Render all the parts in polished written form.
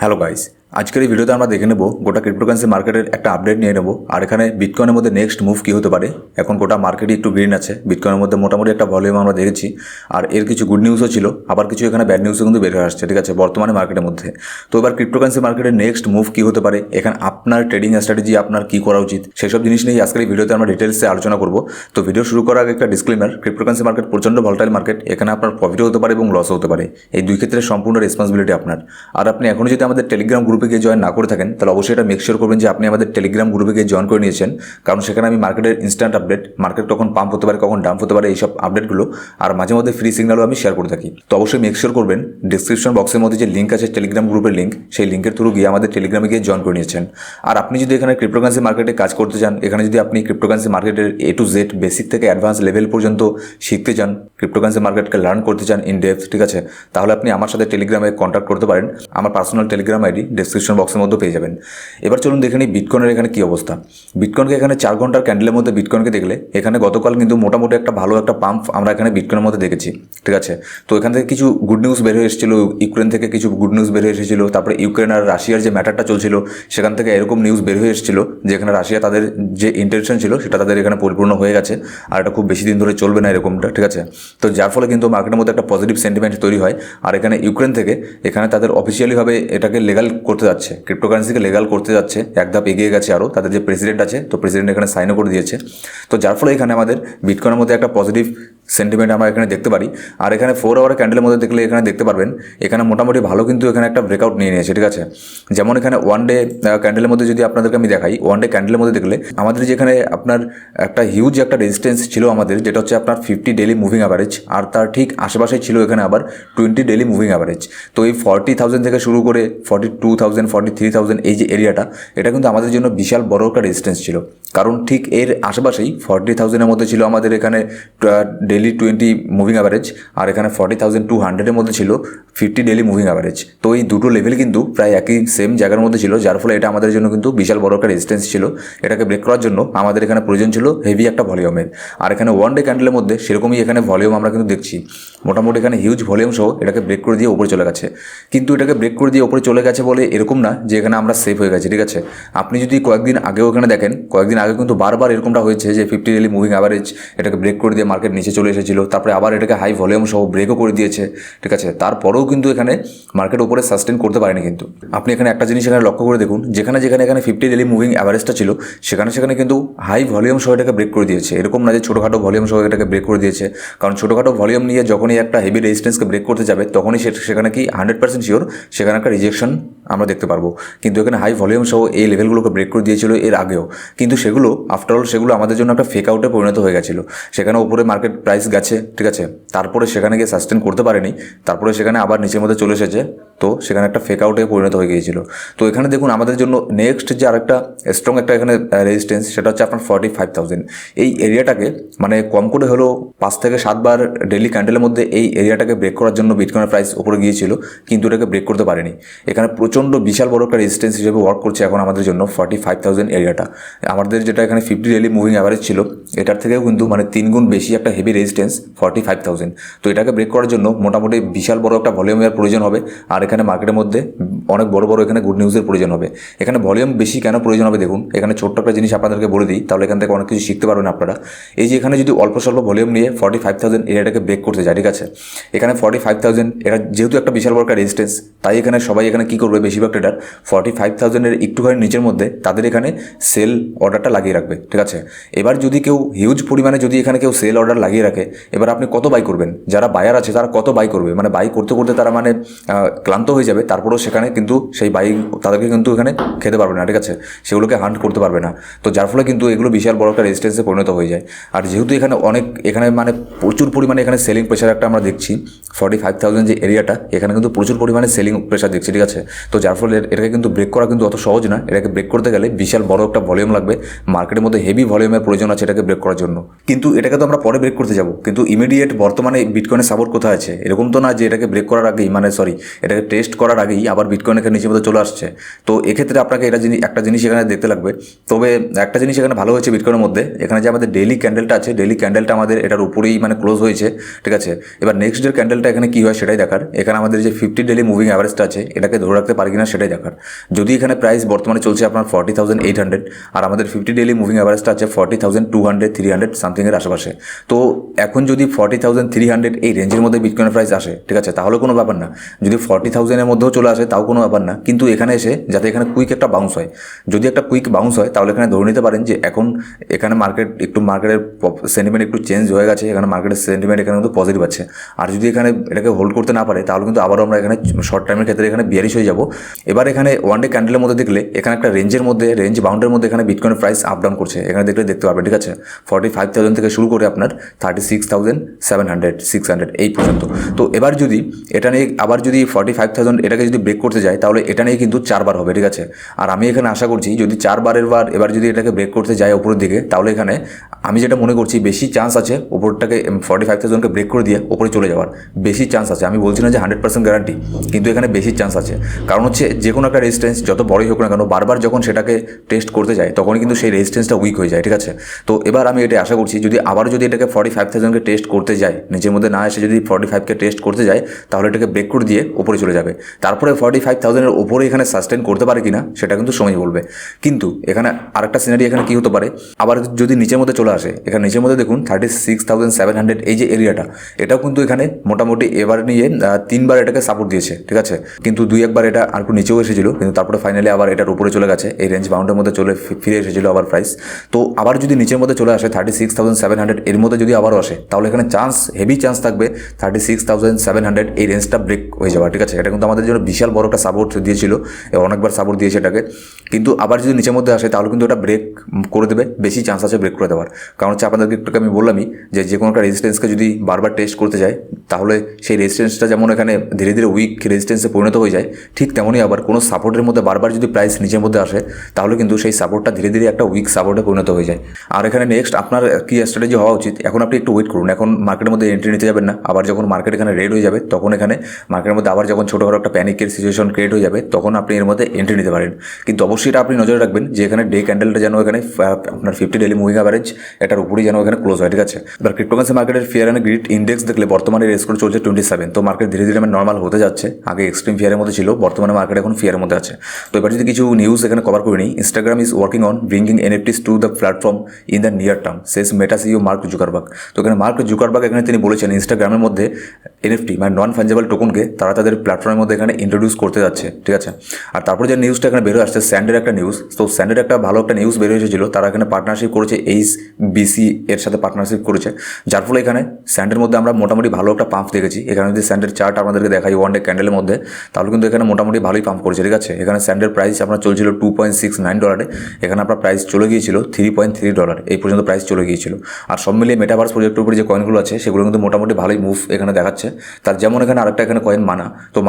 Hello guys, আজকের এই ভিডিওতে আমরা দেখে নেব গোটা ক্রিপ্টোকারেন্সি মার্কেটের একটা আপডেট নিয়ে নেব। আর এখানে বিটকয়েনের মধ্যে নেক্সট মুভ কী হতে পারে। এখন গোটা মার্কেটই একটু গ্রিন আছে, বিটকয়েনের মধ্যে মোটামুটি একটা ভলিউম আমরা দেখেছি। আর এর কিছু গুড নিউজও ছিল, আবার কিছু এখানে ব্যাড নিউজও কিন্তু বের হয়ে আসছে, ঠিক আছে, বর্তমানে মার্কেটের মধ্যে। তো এবার ক্রিপ্টোকারেন্সি মার্কেটের নেক্সট মুভ কী হতে পারে, এখানে আপনার ট্রেডিং স্ট্র্যাটেজি আপনার কী করা উচিত, সেসব জিনিস নিয়ে আজকের এই ভিডিওতে আমরা ডিটেলসে আলোচনা করব। তো ভিডিও শুরু করার আগে একটা ডিসক্লেমার, ক্রিপ্টোকারেন্সি মার্কেট প্রচণ্ড ভলটাইল মার্কেট, এখানে আপনার প্রফিটও হতে পারে এবং লসও হতে পারে। এই দুই ক্ষেত্রে সম্পূর্ণ রেসপন্সিবিলিটি আপনার। আর আপনি এখনও যদি আমাদের টেলিগ্রাম গ্রুপে গিয়ে জয়েন না করে থাকেন, তাহলে অবশ্যই এটা মেক শিওর করবেন যে আপনি আমাদের টেলিগ্রাম গ্রুপে গিয়ে জয়েন করে নিয়েছেন। কারণ সেখানে আমি মার্কেটের ইনস্ট্যান্ট আপডেট, মার্কেট কখন পাম্প হতে পারে কখন ডাম্প হতে পারে, এইসব আপডেটগুলো আর মাঝে মধ্যে ফ্রি সিগন্যালও আমি শেয়ার করে থাকি। তো অবশ্যই মেক শিওর করবেন ডিসক্রিপশন বক্সের মধ্যে যে লিঙ্ক আছে টেলিগ্রাম গ্রুপের লিঙ্ক, সেই লিঙ্কের থ্রু গিয়ে আমাদের টেলিগ্রামে গিয়ে জয়েন করে নিয়েছেন। আর আপনি যদি এখানে ক্রিপ্টোকারেন্সি মার্কেটে কাজ করতে চান, এখানে যদি আপনি ক্রিপ্টোকারেন্সি মার্কেটের A to Z বেসিক থেকে অ্যাডভান্স লেভেল পর্যন্ত শিখতে চান, ক্রিপ্টোকারেন্সি মার্কেটকে লার্ন করতে চান ইন ডেপথ, ঠিক আছে, তাহলে আপনি আমার সাথে টেলিগ্রামে কন্ট্যাক্ট করতে পারেন। আমার পার্সোনাল টেলিগ্রাম আইডি ডিসক্রিপশন বক্সের মধ্যে পেয়ে যাবেন। এবার চলুন দেখে নিই বিটকয়েনের এখানে কী অবস্থা। বিটকয়েনকে এখানে 4 ঘন্টার ক্যান্ডেলের মধ্যে বিটকয়েনকে দেখলে এখানে গতকাল কিন্তু মোটামুটি একটা ভালো একটা পাম্প আমরা এখানে বিটকয়েনের মধ্যে দেখেছি, ঠিক আছে। তো এখান থেকে কিছু গুড নিউজ বের হয়ে এসেছিল, ইউক্রেন থেকে কিছু গুড নিউজ বের হয়ে এসেছিল। তারপরে ইউক্রেন আর রাশিয়ার যে ম্যাটারটা চলছিল, সেখান থেকে এরকম নিউজ বের হয়ে এসেছিল যে এখানে রাশিয়া তাদের যে ইন্টেনশন ছিল সেটা তাদের এখানে পরিপূর্ণ হয়ে গেছে, আর এটা খুব বেশি দিন ধরে চলবে না এরকমটা, ঠিক আছে। তো যার ফলে কিন্তু মার্কেটের মধ্যে একটা পজিটিভ সেন্টিমেন্ট তৈরি হয়। আর এখানে ইউক্রেন থেকে এখানে তাদের অফিসিয়ালিভাবে এটাকে লিগাল করতে যাচ্ছে, ক্রিপ্টোকারেন্সিকে লিগাল করতে যাচ্ছে, এক ধাপ এগিয়ে গেছে আরও। তাদের যে প্রেসিডেন্ট আছে, তো প্রেসিডেন্ট এখানে সাইনও করে দিয়েছে। তো যার ফলে এখানে আমাদের বিটকয়েনের মধ্যে একটা পজিটিভ সেন্টিমেন্ট আমরা এখানে দেখতে পারি। আর এখানে 4 আওয়ার ক্যান্ডেলের মধ্যে দেখলে এখানে দেখতে পারবেন এখানে মোটামুটি ভালো কিন্তু এখানে একটা ব্রেকআউট নিয়ে নিয়েছে, ঠিক আছে। যেমন এখানে ওয়ান ডে ক্যান্ডেলের মধ্যে যদি আপনাদেরকে আমি দেখাই, ওয়ান ডে ক্যান্ডেলের মধ্যে দেখলে আমাদের যেখানে আপনার একটা হিউজ একটা রেজিস্ট্যান্স ছিল আমাদের, যেটা হচ্ছে আপনার 50 ডেলি মুভিং অ্যাভারেজ, আর তার ঠিক আশেপাশেই ছিল এখানে আবার 20 ডেলি মুভিং অ্যাভারেজ। তো এই 40,000 থেকে শুরু করে 42,000 43,000 এই যে এরিয়াটা, এটা কিন্তু আমাদের জন্য বিশাল বড় একটা রেজিস্ট্যান্স ছিল। কারণ ঠিক এর আশেপাশেই 40,000-এর মধ্যে ছিল আমাদের এখানে ডেলি 20 মুভিং অ্যাভারেজ, আর এখানে 40,200-এর মধ্যে ছিল 50 ডেলি মুভিং অ্যাভারেজ। তো এই দুটো লেভেল কিন্তু প্রায় একই সেম জায়গার মধ্যে ছিল, যার ফলে এটা আমাদের জন্য কিন্তু বিশাল বড় একটা রেজিস্ট্যান্স ছিল। এটাকে ব্রেক করার জন্য আমাদের এখানে প্রয়োজন ছিল হেভি একটা ভলিউমের। আর এখানে ওয়ান ডে ক্যান্ডেলের মধ্যে সেরকমই এখানে ভলিউম আমরা কিন্তু দেখছি, মোটামুটি এখানে হিউজ ভলিউম সহ এটাকে ব্রেক করে দিয়ে উপরে চলে গেছে। কিন্তু এটাকে ব্রেক করে দিয়ে উপরে চলে গেছে বলে এরকম না যে এখানে আমরা সেফ হয়ে গেছি, ঠিক আছে। আপনি যদি কয়েকদিন আগেও এখানে দেখেন, কয়েকদিন আগে কিন্তু বারবার এরকমটা হয়েছে যে 50 ডেলি মুভিং অ্যাভারেজ এটাকে ব্রেক করে দিয়ে মার্কেট নিচে চলে এসেছিল, তারপরে আবার এটাকে হাই ভলিউম সহ ব্রেকও করে দিয়েছে, ঠিক আছে। তারপরেও কিন্তু এখানে মার্কেট উপরে সাস্টেন করতে পারেনি। কিন্তু আপনি এখানে একটা জিনিস এখানে লক্ষ্য করে দেখুন, যেখানে যেখানে এখানে 50 ডেলি মুভিং অ্যাভারেজটা ছিল, সেখানে কিন্তু হাই ভলিউম সহ এটাকে ব্রেক করে দিয়েছে। এরকম না যে ছোটোখাটো ভলিউম সহ এটাকে ব্রেক করে দিয়েছে, কারণ ছোটোখাটো ভলিউম নিয়ে যখনই একটা হেভি রেজিস্ট্যান্সকে ব্রেক করতে যাবে, তখনই সেখানে কি 100% শিওর সেখানে একটা রিজেকশন আমরা দেখতে পারবো। কিন্তু এখানে হাই ভলিউম সহ এই লেভেলগুলোকে ব্রেক করে দিয়েছিল এর আগেও, কিন্তু সেগুলো আফটারঅল সেগুলো আমাদের জন্য একটা ফেক আউটে পরিণত হয়ে গেছিলো। সেখানে উপরে মার্কেট প্রাইস গেছে, ঠিক আছে, তারপরে সেখানে গিয়ে সাস্টেন করতে পারেনি, তারপরে সেখানে আবার নিচের মধ্যে চলে এসেছে, তো সেখানে একটা ফেক আউটে পরিণত হয়ে গিয়েছিল। তো এখানে দেখুন আমাদের জন্য নেক্সট যে আরেকটা স্ট্রং একটা এখানে রেজিস্ট্যান্স, সেটা হচ্ছে আপনার 45,000 এই এরিয়াটাকে, মানে কম করে হলেও 5 থেকে 7 বার ডেলি ক্যান্ডেলের মধ্যে এই এরিয়াটাকে ব্রেক করার জন্য বিটকয়েনের প্রাইস উপরে গিয়েছিল, কিন্তু এটাকে ব্রেক করতে পারেনি। এখানে প্রচণ্ড বিশাল বড় একটা রেজিস্ট্যান্স হিসেবে ওয়ার্ক করছে এখন আমাদের জন্য 45,000 এরিয়াটা। আমাদের যেটা এখানে 50 ডেলি মুভিং অ্যাভারেজ ছিল, এটার থেকেও কিন্তু মানে 3 গুণ বেশি একটা হেভি রেজিস্ট্যান্স 45,000। তো এটাকে ব্রেক করার জন্য মোটামুটি বিশাল বড় একটা ভলিউমের প্রয়োজন হবে। আর এখানে মার্কেটের মধ্যে অনেক বড় বড় এখানে গুড নিউজের প্রয়োজন হবে। এখানে ভলিউম বেশি কেন প্রয়োজন হবে দেখুন, এখানে ছোট্ট একটা জিনিস আপনাদেরকে বলে দিই, তাহলে এখান থেকে অনেক কিছু শিখতে পারবেন আপনারা। এই যে এখানে যদি অল্প স্বল্প ভলিউম নিয়ে 45,000 এরিয়াটাকে ব্রেক করতে যায়, ঠিক আছে, এখানে 45,000 এটা যেহেতু একটা বিশাল বড় একটা রেজিস্ট্যান্স, তাই এখানে সবাই এখানে কী করবে, বেশিরভাগ ট্রেডার 45,000-এর একটুখানি নিচের মধ্যে তাদের এখানে সেল অর্ডারটা লাগিয়ে রাখবে, ঠিক আছে। এবার যদি কেউ হিউজ পরিমাণে যদি এখানে কেউ সেল অর্ডার লাগিয়ে রাখে, এবার আপনি কত বাই করবেন, যারা বায়ার আছে তারা কত বাই করবে, মানে বাই করতে করতে তারা মানে ক্লান্ত হয়ে যাবে, তারপরেও সেখানে কিন্তু সেই বাই তাদেরকে কিন্তু এখানে খেতে পারবে না, ঠিক আছে, সেগুলোকে হান্ট করতে পারবে না। তো যার ফলে কিন্তু এগুলো বিশাল বড় একটা রেজিস্ট্যান্সে পরিণত হয়ে যায়। আর যেহেতু এখানে এখানে মানে প্রচুর পরিমাণে এখানে সেলিং প্রেশার একটা আমরা দেখছি, 45,000 যে এরিয়াটা, এখানে কিন্তু প্রচুর পরিমাণে সেলিং প্রেশার দেখছি, ঠিক আছে। তো যার ফলে এটাকে কিন্তু ব্রেক করা কিন্তু অত সহজ না। এটাকে ব্রেক করতে গেলে বিশাল বড় একটা ভলিউম লাগবে, মার্কেটের মধ্যে হেভি ভলিউমের প্রয়োজন আছে এটাকে ব্রেক করার জন্য। কিন্তু এটাকে তো আমরা পরে ব্রেক করতে যাব, কিন্তু ইমিডিয়েট বর্তমানে বিটকয়েনের সাপোর্ট কোথায় আছে? এরকম তো না যে এটাকে ব্রেক করার আগেই এটাকে টেস্ট করার আগেই আবার বিটকয়েন এখানে নিচের মধ্যে চলে আসছে। তো এক্ষেত্রে আপনাকে একটা জিনিস এখানে দেখতে লাগবে। তবে একটা জিনিস এখানে ভালো হয়েছে বিটকয়েনের মধ্যে, এখানে যে আমাদের ডেইলি ক্যান্ডেলটা আছে, ডেইলি ক্যান্ডেলটা আমাদের এটার উপরেই ক্লোজ হয়েছে, ঠিক আছে। এবার নেক্সট ডের ক্যান্ডেলটা এখানে কী হয় সেটাই দেখার। এখানে আমাদের যে 50 ডেইলি মুভিং অ্যাভারেজটা আছে এটাকে ধরে রাখতে পারি কিনা সেটাই দেখার। যদি এখানে প্রাইস বর্তমানে চলছে আপনার 40,800 আর আমাদের 50 ডেইলি মুভিং অ্যাভারেজটা আছে 40,200 300 সামথিংয়ের আশেপাশে। তো এখন যদি 40,300 এই রেঞ্জের মধ্যে বিটকয়েনের প্রাইস আসে, ঠিক আছে, তাহলে কোনো ব্যাপার না। যদি 40,000-এর মধ্যেও চলে আসে তাও কোনো ব্যাপার না, কিন্তু এখানে এসে যাতে এখানে কুইক একটা বাউন্স হয়। যদি একটা কুইক বাউন্স হয় তাহলে এখানে ধরে নিতে পারেন যে এখানে মার্কেটের সেন্টিমেন্ট একটু চেঞ্জ হয়ে গেছে, এখানে মার্কেটের সেন্টিমেন্ট এখানে কিন্তু পজিটিভ আছে। আর যদি এখানে এটাকে হোল্ড করতে না পারে তাহলে কিন্তু আবারও আমরা এখানে শর্ট টাইমের ক্ষেত্রে এখানে বিয়ারিশ হয়ে যাব। এবার এখানে ওয়ান ডে ক্যান্ডেলের মধ্যে দেখলে এখানে একটা রেঞ্জ বাউন্ডের মধ্যে এখানে বিটকয়েনের প্রাইস আপ ডাউন করছে, এখানে দেখতে পারবেন, ঠিক আছে। 45,000 থেকে শুরু করে আপনার 36,700 600 এই পর্যন্ত। তো এবার যদি এটা নিয়ে আবার যদি 45,000 এটাকে যদি ব্রেক করতে যায় তাহলে এটা নিয়ে কিন্তু 4 বার হবে, ঠিক আছে। আর আমি এখানে আশা করছি যদি 4 বারের বার এবার যদি এটাকে ব্রেক করতে যায় উপরের দিকে, তাহলে এখানে আমি যেটা মনে করছি বেশি চান্স আছে উপরটাকে 45,000কে ব্রেক করে দিয়ে উপরে চলে যাওয়ার বেশি চান্স আছে। আমি বলছি না যে 100% গ্যারান্টি, কিন্তু এখানে বেশি চান্স আছে। কারণ হচ্ছে যে কোনো একটা রেজিস্ট্যান্স যত বড়ই হোক না কেন, বারবার যখন সেটাকে টেস্ট করতে যায় তখনই কিন্তু সেই রেজিস্ট্যান্সটা উইক হয়ে যায়, ঠিক আছে। তো এবার আমি এটা আশা করছি যদি এটাকে 45,000কে টেস্ট করতে যায়, নিজের মধ্যে না এসে যদি 45কে টেস্ট করতে যায় তাহলে এটাকে ব্রেক করে দিয়ে উপরে চলে যাবে। তারপরে 45,000-এর উপরে এখানে সাস্টেন করতে পারে কিনা সেটা কিন্তু সময় বলবে। কিন্তু এখানে আরেকটা সিনারি এখানে কী হতে পারে, আবার যদি নিচের মধ্যে চলে আসে, এখানে নিচের মধ্যে দেখুন 36,700 এই যে এরিয়াটা, এটাও কিন্তু এখানে মোটামুটি এবার নিয়ে 3বার এটাকে সাপোর্ট দিয়েছে, ঠিক আছে। কিন্তু 2-1বার এটা আর একটু নিচেও এসেছিল, কিন্তু তারপরে ফাইনালি আবার এটার উপরে চলে গেছে, এই রেঞ্জ বাউন্ডের মধ্যে ফিরে এসেছিল আবার প্রাইস। তো আবার যদি নিচের মধ্যে চলে আসে 36,700 এর মধ্যে যদি আবারও আসে তাহলে এখানে হেভি চান্স থাকবে 36,700 এই রেঞ্জটা ব্রেক হয়ে যাওয়া, ঠিক আছে। এটা কিন্তু আমাদের জন্য বিশাল বড় একটা সাপোর্ট দিয়েছিল, অনেকবার সাপোর্ট দিয়েছে এটাকে। কিন্তু আবার যদি নিচের মধ্যে আসে তাহলে কিন্তু এটা ব্রেক করে দেবে, বেশি চান্স আছে ব্রেক করে দেওয়ার। কারণ হচ্ছে আপনাদেরকে একটু আমি বললামই যে কোনো একটা রেজিস্ট্যান্সকে যদি বারবার টেস্ট করতে যায় তাহলে সেই রেজিস্ট্যান্সটা যেমন এখানে ধীরে ধীরে উইক রেজিস্ট্যান্সে পরিণত হয়ে যায়, ঠিক তেমনই আবার কোনো সাপোর্টের মধ্যে বারবার যদি প্রাইস নিচের মধ্যে আসে তাহলে কিন্তু সেই সাপোর্টটা ধীরে ধীরে একটা উইক সাপোর্টে পরিণত হয়ে যায়। আর এখানে নেক্সট আপনার কী স্ট্র্যাটেজি হওয়া উচিত, এখন আপনি একটু ওয়েট করুন। এখন মার্কেটের মধ্যে এন্ট্রি নিতে যাবেন না, আবার যখন মার্কেট এখানে রেড হয়ে যাবে তখন এখানে মার্কেটের মধ্যে আবার যখন ছোটোখাটো একটা প্যানিকের সিচুয়েশন ক্রিয়েট হয়ে যাবে তখন আপনি এর মধ্যে এন্ট্রি নিতে পারেন। কিন্তু অবশ্যই এটা আপনি নজরে রাখবেন যে এখানে ডে ক্যান্ডেলটা যেন এখানে আপনার 50 ডেইলি মুভিং অ্যাভারেজ এটার উপরেই যেন এখানে ক্লোজ হয়, ঠিক আছে। এবার ক্রিপ্টোকারেন্সি মার্কেটের ফিয়ার অ্যান্ড গ্রিড ইন্ডেক্স দেখলে বর্তমানে রেসকোর চলছে 27। তো মার্কেট ধীরে ধীরে নর্মাল হতে যাচ্ছে, আগে এক্সট্রিম ফিয়ারের মধ্যে ছিল, বর্তমানে মার্কেট এখন ফিয়ারের মধ্যে আছে। তো এবার যদি কিছু নিউজ এখানে কভার করে নিই, Instagram is working on bringing NFTs to the platform in the near term, Cesc meta CEO mark Zuckerberg. তো এখানে মার্ক জুকারবার্গ এখানে তিনি বলেছেন ইনস্টাগ্রামের মধ্যে এনএফটি নন ফাঞ্জেবল টোকনকে তারা তাদের প্ল্যাটফর্মের মধ্যে এখানে ইন্ট্রোডিউস করতে যাচ্ছে, ঠিক আছে। আর তারপর যে নিউজটা এখানে বেরো আসছে স্যান্ডের একটা নিউজ, তো স্যান্ডের একটা ভালো একটা নিউজ বের হয়েছিল, তারা এখানে পার্টনারশিপ করেছে HSBC এর সাথে পার্টনারশিপ করেছে, যার ফলে এখানে স্যান্ডের মধ্যে আমরা মোটামুটি ভালো একটা পাম্প দেখেছি। এখানে যদি স্যান্ডের চার্ট আমাদেরকে দেখাই ওয়ান ডে ক্যান্ডেলের মধ্যে তাহলে কিন্তু এখানে মোটামুটি ভালোই পাম্প করেছে, ঠিক আছে। এখানে স্যান্ডের প্রাইস আপনার চলছিল $2.69, এখানে আপনার প্রাইস চলে গিয়েছিল $3.3, এই পর্যন্ত প্রাইস চলে গিয়েছিল। আর সব মিলিয়ে মেটাভার্স প্রজেক্টের উপরে যে কয়েনগুলো আছে সেগুলো কিন্তু মোটামুটি ভালোই মুভ এখানে দেখাচ্ছে। তার যেমন এখানে আরেকটা এখানে কয়েন মানা, তো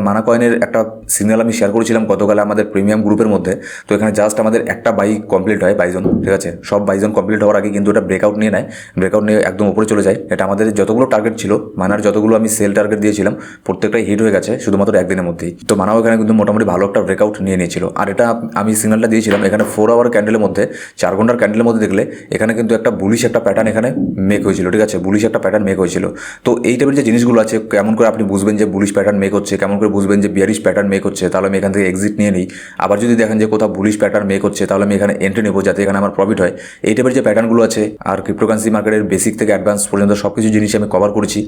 মানা কয়েনের একটা সিগন্যাল আমি শেয়ার করেছিলাম গতকাল আমাদের প্রিমিয়াম গ্রুপের মধ্যে। তো এখানে জাস্ট আমাদের একটা বাই কমপ্লিট হয় বাইজন, ঠিক আছে। সব বাইজন কমপ্লিট হওয়ার আগে কিন্তু এটা ব্রেকআউট নিয়ে নেয়, ব্রেকআউট নিয়ে একদম উপরে চলে যায়। এটা আমাদের যতগুলো টার্গেট ছিল মানার, যতগুলো আমি সেল টার্গেট দিয়েছিলাম প্রত্যেকটাই হিট হয়ে গেছে শুধুমাত্র একদিনের মধ্যেই। তো মানাও এখানে কিন্তু মোটামুটি ভালো একটা ব্রেকআউট নিয়ে নিয়েছিল। আর এটা আমি সিগন্যালটা দিয়েছিলাম এখানে 4 আওয়ার ক্যান্ডেলের মধ্যে, 4 ঘন্টার ক্যান্ডেলের মধ্যে দেখলে এখানে কিন্তু একটা বুলিশ একটা প্যাটার্ন এখানে মেক হয়েছিল, ঠিক আছে। বুলিশ একটা প্যাটার্ন মেক হয়েছিল। তো এই টাইপের যে জিনিসগুলো আছে কেমন করে আপনি বুঝবেন যে বুলিশ প্যাটার্ন মেক হচ্ছে, কেমন করে বুঝবেন যে বিয়ারিশ প্যাটার্ন মেক হচ্ছে, তাহলে আমি এখান থেকে এক্সিট নিয়ে নিই। আবার যদি দেখেন যে কোথাও বুলিশ প্যাটার্ন মেক হচ্ছে তাহলে আমি এখানে এন্ট্রি নেবো যাতে এখানে আমার প্রফিট হয়। এই টাইপের যে প্যাটার্নগুলো আছে আর ক্রিপ্টোকারেন্সি মার্কেটের বেসিক থেকে অ্যাডভান্স পর্যন্ত সব কিছু জিনিস আমি কভার করেছি।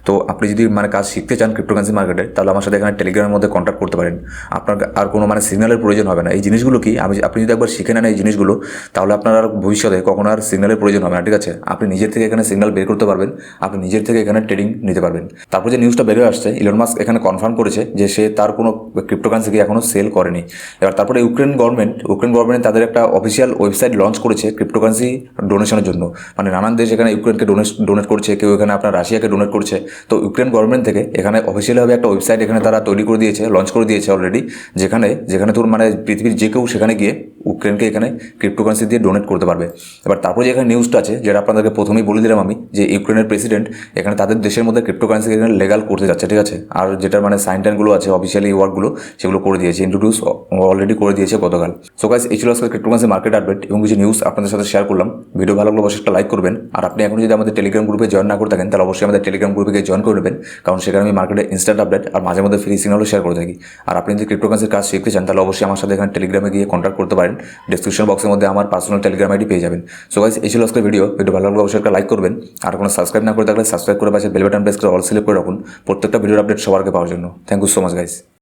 তো আপনি যদি কাজ শিখতে চান ক্রিপ্টোকারেন্সি মার্কেটে তাহলে আমার সাথে এখানে টেলিগ্রামের মধ্যে কন্ট্যাক্ট করতে পারেন। আপনার আর কোনো সিগন্যালের প্রয়োজন হবে না। এই জিনিসগুলো কি আপনি যদি একবার শিখে নেন এই জিনিসগুলো তাহলে আপনার আর ভবিষ্যতে কখনো আর সিগন্যালের প্রয়োজন হবে না, ঠিক আছে। আপনি নিজের থেকে এখানে সিগন্যাল বের করতে পারবেন, আপনি নিজের থেকে এখানে ট্রেডিং নিতে পারবেন। তারপর যে নিউজটা বেরিয়ে আসছে ইলন মাস্ক এখানে কনফার্ম করেছে যে সে তার কোনো ক্রিপ্টোকারেন্সিকে এখনও সেল করেনি। এবার তারপরে ইউক্রেন গভর্নমেন্ট তাদের একটা অফিসিয়াল ওয়েবসাইট লঞ্চ করেছে ক্রিপ্টোকারেন্সি ডোনেশনের জন্য। নানান দেশ এখানে ইউক্রেনকে ডোনেট করছে, কেউ এখানে আপনার রাশিয়াকে ডোনেট করছে। তো ইউক্রেন গভর্নমেন্ট থেকে এখানে অফিসিয়ালভাবে একটা ওয়েবসাইট এখানে তারা তৈরি করে দিয়েছে, লঞ্চ করে দিয়েছে অলরেডি, যেখানে তোর পৃথিবীর যে কেউ সেখানে গিয়ে ইউক্রেনকে এখানে ক্রিপ্টোকারেন্সি দিয়ে ডোনেট করতে পারবে। এবার তারপরে যে এখানে নিউজটা আছে, যেটা আপনাদেরকে প্রথমেই বলে দিলাম আমি, যে ইউক্রেনের প্রেসিডেন্ট এখানে তাদের দেশের মধ্যে ক্রিপ্টোকারেন্সি এখানে লেগাল করতে যাচ্ছে, ঠিক আছে। আর যেটার মানে সাইন টাইনগুলো আছে, অফিসিয়ালি ওয়ার্কগুলো, সেগুলো করে দিয়েছে, ইন্ট্রোডিউস অলরেডি করে দিয়েছে গতকাল। সো গাইস, এই ছিল আজকে ক্রিপ্টোকারেন্সি মার্কেট আপডেট এবং কিছু নিউজ আপনাদের সাথে শেয়ার করলাম। ভিডিও ভালো লাগলে অবশ্যই একটা লাইক করবেন। আর আপনি এখন যদি আমাদের টেলিগ্রাম গ্রুপে জয়েন না করে থাকেন, তাহলে অবশ্যই আমাদের টেলিগ্রাম গ্রুপে গিয়ে জয়েন করে নেবেন, কারণ সেখানে আমি মার্কেটের ইনস্ট্যান্ট আপডেট আর মাঝে মধ্যে ফ্রি সিগনালও শেয়ার করে থাকি। আর আপনি যদি ক্রিপ্টোকারেন্সির কাজ শিখতে চান, তাহলে অবশ্যই আমার সাথে এখানে টেলিগ্রামে গিয়ে কন্ট্যাক্ট করতে পারেন। ডিসক্রিপশন বক্সের মধ্যে আমার পার্সোনাল টেলিগ্রাম আইডি পেয়ে যাবেন। সো গাইস, এই ছিল আজকে ভিডিও ভালো লাগলে অবশ্যই একটা লাইক করবেন। আর কোনো সাবস্ক্রাইব না করে থাকলে সাবস্ক্রাইব করে পাশে বেল বাটন প্রেস করে অল সিলেক্ট করে রাখুন প্রত্যেকটা ভিডিওর আপডেট সবার আগে পাওয়ার জন্য। Thank you so much guys.